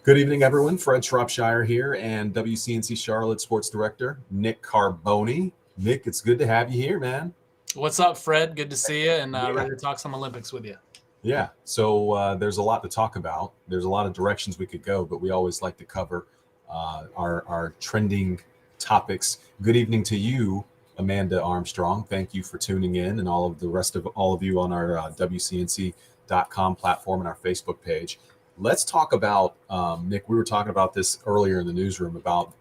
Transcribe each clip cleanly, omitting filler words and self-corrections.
Good evening, everyone. Fred Shropshire here and WCNC Charlotte Sports Director Nick Carboni. Nick, it's good to have you here, man. What's up, Fred? Good to see you, and Yeah. ready to talk some Olympics with you. Yeah, so there's a lot to talk about. There's a lot of directions we could go, but we always like to cover our trending topics. Good evening to you, Amanda Armstrong. Thank you for tuning in, and all of you on our WCNC.com platform and our Facebook page. Let's talk about, Nick, we were talking about this earlier in the newsroom about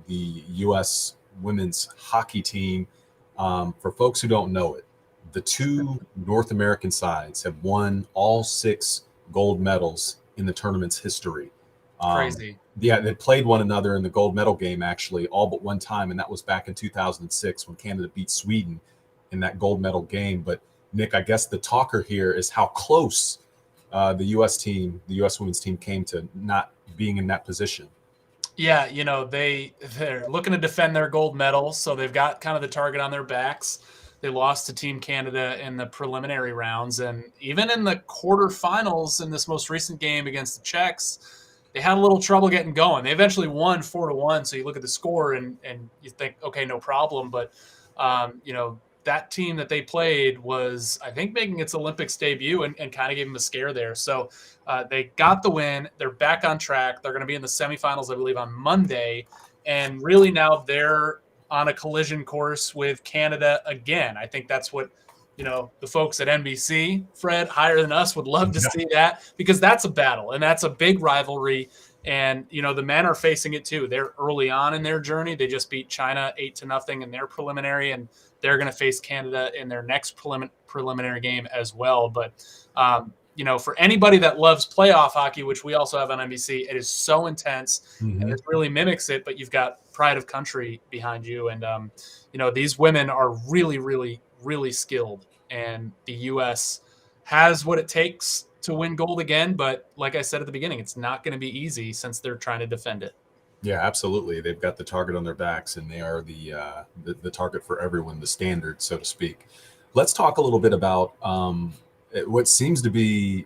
the U.S. women's hockey team. For folks who don't know it, the two North American sides have won all 6 gold medals in the tournament's history. Crazy. Yeah, they played one another in the gold medal game, actually, all but one time, and that was back in 2006 when Canada beat Sweden in that gold medal game. But, Nick, I guess the talker here is how close the U.S. women's team came to not being in that position. Yeah, they're looking to defend their gold medal, so they've got kind of the target on their backs. They lost to Team Canada in the preliminary rounds, and even in the quarterfinals in this most recent game against the Czechs, they had a little trouble getting going. They eventually won 4-1, so you look at the score and you think, okay, no problem. But that team that they played was, I think, making its Olympics debut and kind of gave them a scare there. So they got the win. They're back on track. They're going to be in the semifinals, I believe, on Monday. And really now they're on a collision course with Canada again. I think that's what, the folks at NBC, Fred, higher than us, would love to see that, because that's a battle and that's a big rivalry. And, the men are facing it too. They're early on in their journey. They just beat China 8-0 in their preliminary, and they're going to face Canada in their next preliminary game as well. But, for anybody that loves playoff hockey, which we also have on NBC, it is so intense and it really mimics it, but you've got pride of country behind you. And, these women are really, really, really skilled, and the U.S. has what it takes to win gold again. But like I said at the beginning, it's not going to be easy since they're trying to defend it. Yeah, absolutely. They've got the target on their backs, and they are the target for everyone, the standard, so to speak. Let's talk a little bit about what seems to be.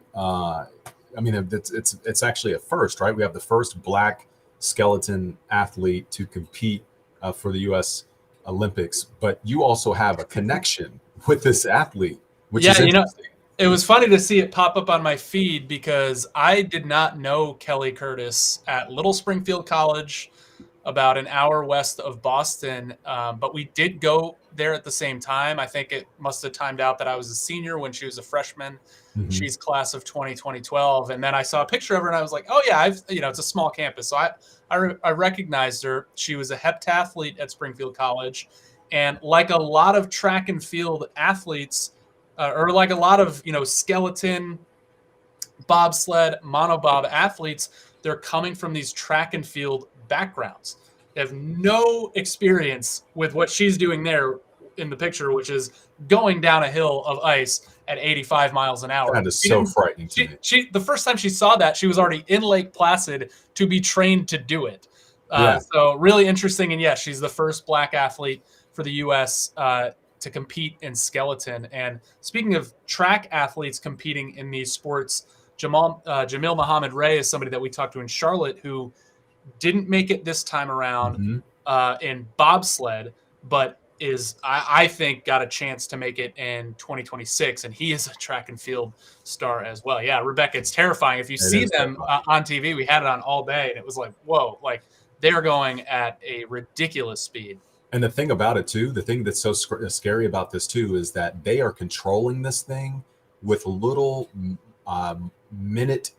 It's actually a first, right? We have the first Black skeleton athlete to compete for the U.S. Olympics, but you also have a connection with this athlete, which is interesting. It was funny to see it pop up on my feed because I did not know Kelly Curtis at Little Springfield College, about an hour west of Boston. But we did go there at the same time. I think it must have timed out that I was a senior when she was a freshman. She's class of 2012. And then I saw a picture of her and I was like, oh yeah, it's a small campus. So I recognized her. She was a heptathlete at Springfield College. And like a lot of track and field athletes, or like a lot of, skeleton, bobsled, monobob athletes, they're coming from these track and field backgrounds. They have no experience with what she's doing there in the picture, which is going down a hill of ice at 85 miles an hour. That is so frightening to me. The first time she saw that, she was already in Lake Placid to be trained to do it. So really interesting. And yes, she's the first Black athlete for the U.S. To compete in skeleton. And speaking of track athletes competing in these sports, Jamil Muhammad Ray is somebody that we talked to in Charlotte who didn't make it this time around in bobsled, but I think got a chance to make it in 2026, and he is a track and field star as well. Yeah, Rebecca, it's terrifying. If you see them on TV, we had it on all day, and it was like, whoa, like they're going at a ridiculous speed. And the thing about it too, the thing that's so scary about this too, is that they are controlling this thing with little minute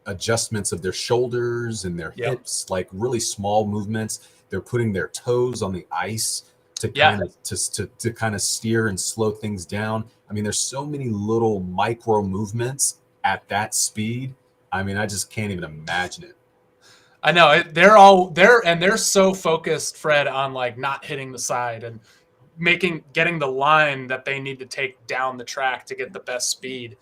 adjustments of their shoulders and their hips, like really small movements. They're putting their toes on the ice to kind of steer and slow things down. I mean, there's so many little micro movements at that speed. I mean, I just can't even imagine it. I know they're so focused, Fred, on like not hitting the side and getting the line that they need to take down the track to get the best speed.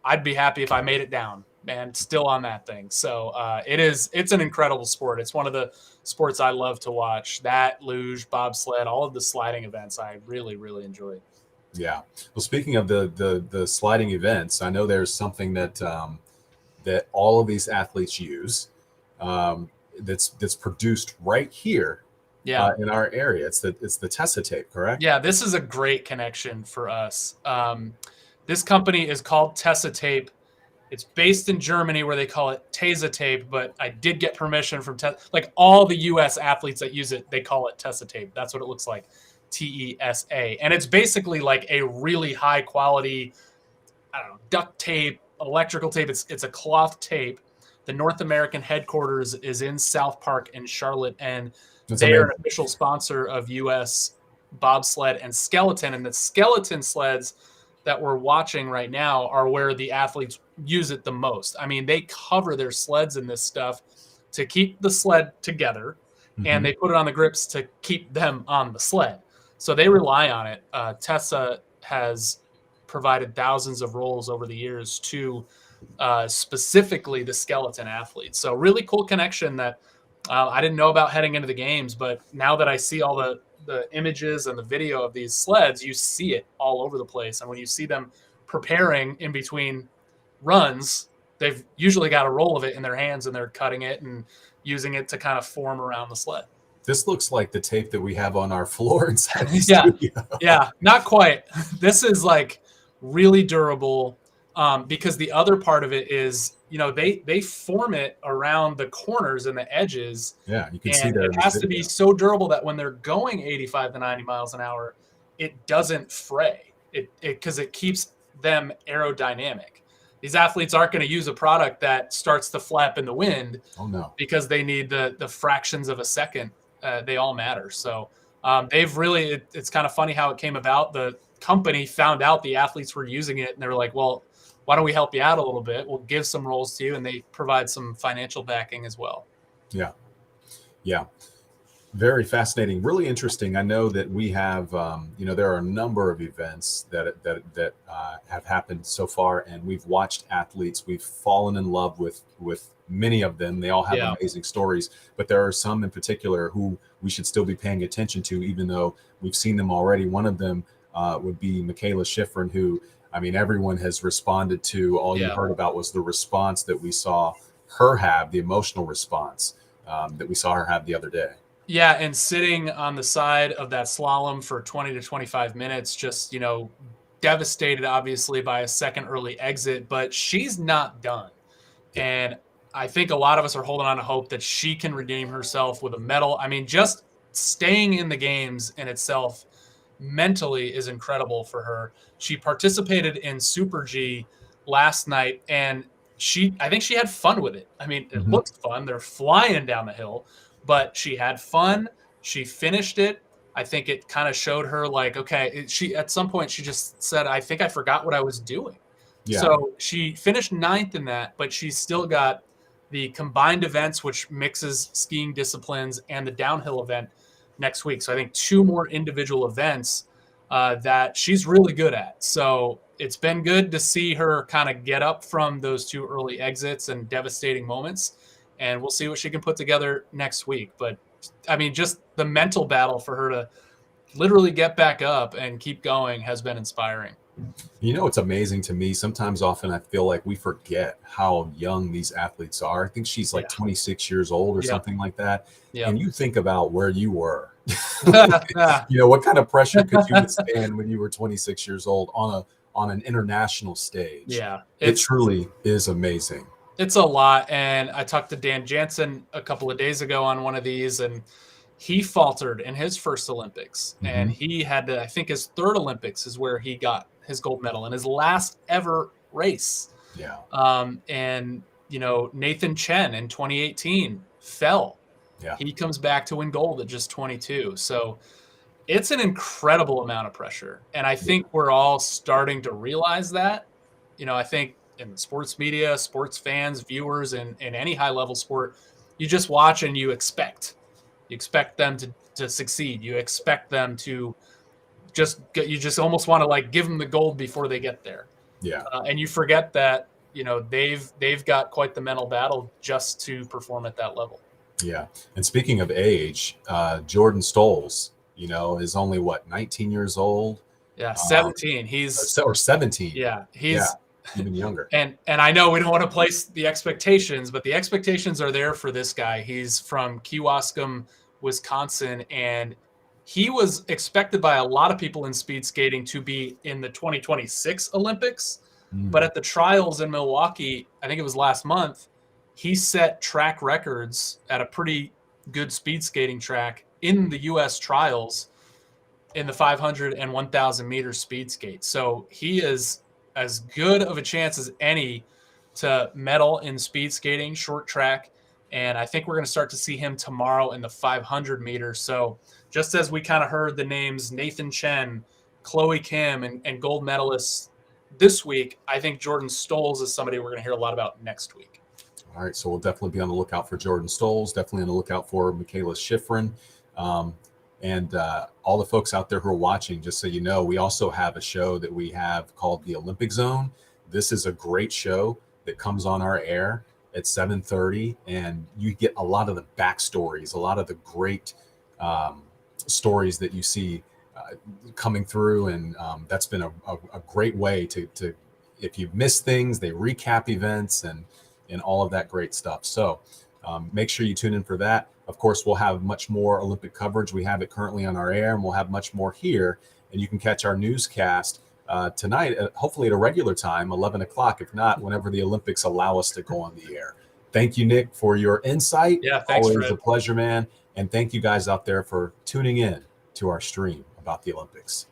I'd be happy if I made it down, man, still on that thing. So it's an incredible sport. It's one of the sports I love to watch. That, luge, bobsled, all of the sliding events I really, really enjoy. Yeah. Well, speaking of the sliding events, I know there's something that that all of these athletes use. that's produced right here in our area. It's the Tessa Tape, correct? Yeah, this is a great connection for us. This company is called Tessa Tape. It's based in Germany where they call it Tessa Tape, but I did get permission from like all the U.S. athletes that use it, they call it Tessa Tape. That's what it looks like, Tessa. And it's basically like a really high quality, I don't know, duct tape, electrical tape. It's a cloth tape. The North American headquarters is in South Park in Charlotte, and they are an official sponsor of U.S. bobsled and skeleton. And the skeleton sleds that we're watching right now are where the athletes use it the most. I mean, they cover their sleds in this stuff to keep the sled together, and they put it on the grips to keep them on the sled. So they rely on it. Tessa has provided thousands of rolls over the years to specifically the skeleton athletes. So really cool connection that I didn't know about heading into the games, but now that I see all the images and the video of these sleds, you see it all over the place. And when you see them preparing in between runs, they've usually got a roll of it in their hands and they're cutting it and using it to kind of form around the sled. This looks like the tape that we have on our floor inside the studio. Yeah, not quite. This is like really durable because the other part of it is, they form it around the corners and the edges. Yeah, you can see that. It has to be so durable that when they're going 85 to 90 miles an hour, it doesn't fray. Because it keeps them aerodynamic. These athletes aren't going to use a product that starts to flap in the wind. Oh no! Because they need the fractions of a second. They all matter. So they've really. It's kind of funny how it came about. The company found out the athletes were using it, and they were like, "Well, why don't we help you out a little bit? We'll give some rolls to you," and they provide some financial backing as well. Yeah. Very fascinating, really interesting. I know that we have, there are a number of events that have happened so far, and we've watched athletes. We've fallen in love with many of them. They all have amazing stories, but there are some in particular who we should still be paying attention to, even though we've seen them already. One of them would be Mikaela Shiffrin, who, I mean, everyone has responded to. All you heard about was the response that we saw her have, the emotional response that we saw her have the other day. Yeah, and sitting on the side of that slalom for 20 to 25 minutes, just, devastated, obviously, by a second early exit, but she's not done. And I think a lot of us are holding on to hope that she can redeem herself with a medal. I mean, just staying in the games in itself mentally is incredible for her. She participated in Super G last night, and I think she had fun with it. I mean, it looked fun. They're flying down the hill. But she had fun. She finished it. I think it kind of showed her like, okay, at some point she just said, I think I forgot what I was doing. Yeah. So she finished 9th in that, but she's still got the combined events, which mixes skiing disciplines, and the downhill event next week. So I think 2 more individual events that she's really good at. So it's been good to see her kind of get up from those 2 early exits and devastating moments. And we'll see what she can put together next week. But, I mean, just the mental battle for her to literally get back up and keep going has been inspiring. It's amazing to me. Often I feel like we forget how young these athletes are. I think she's like 26 years old or something like that. Yeah. And you think about where you were. What kind of pressure could you withstand when you were 26 years old on an international stage? Yeah. It truly is amazing. It's a lot. And I talked to Dan Jansen a couple of days ago on one of these, and he faltered in his first Olympics. And he had to, I think his 3rd Olympics is where he got his gold medal in his last ever race. Yeah. And, Nathan Chen in 2018 fell. Yeah. He comes back to win gold at just 22. So it's an incredible amount of pressure. And I think we're all starting to realize that. I think in the sports media, sports fans, viewers, in any high-level sport, you just watch and you expect them to succeed. You expect them to you just almost want to like give them the gold before they get there. Yeah. And you forget that, they've got quite the mental battle just to perform at that level. Yeah. And speaking of age, Jordan Stolz, is only 19 years old? Yeah, 17. He's or 17. Yeah, even younger. And I know we don't want to place the expectations, but the expectations are there for this guy. He's from Kewaskum, Wisconsin, and he was expected by a lot of people in speed skating to be in the 2026 Olympics. But at the trials in Milwaukee, I think it was last month, he set track records at a pretty good speed skating track in the U.S. trials in the 500 and 1,000 meter speed skate. So he is as good of a chance as any to medal in speed skating, short track. And I think we're going to start to see him tomorrow in the 500 meters. So just as we kind of heard the names Nathan Chen, Chloe Kim, and gold medalists this week, I think Jordan Stolz is somebody we're going to hear a lot about next week. All right, so we'll definitely be on the lookout for Jordan Stolz, definitely on the lookout for Mikaela Shiffrin. And all the folks out there who are watching, just so you know, we also have a show that we have called the Olympic Zone. This is a great show that comes on our air at 7:30, and you get a lot of the backstories, a lot of the great stories that you see coming through, and that's been a great way to if you've missed things, they recap events and all of that great stuff. So make sure you tune in for that. Of course, we'll have much more Olympic coverage. We have it currently on our air, and we'll have much more here. And you can catch our newscast tonight, hopefully at a regular time, 11 o'clock. If not, whenever the Olympics allow us to go on the air. Thank you, Nick, for your insight. Yeah, thanks, Always Fred. a pleasure, man. And thank you guys out there for tuning in to our stream about the Olympics.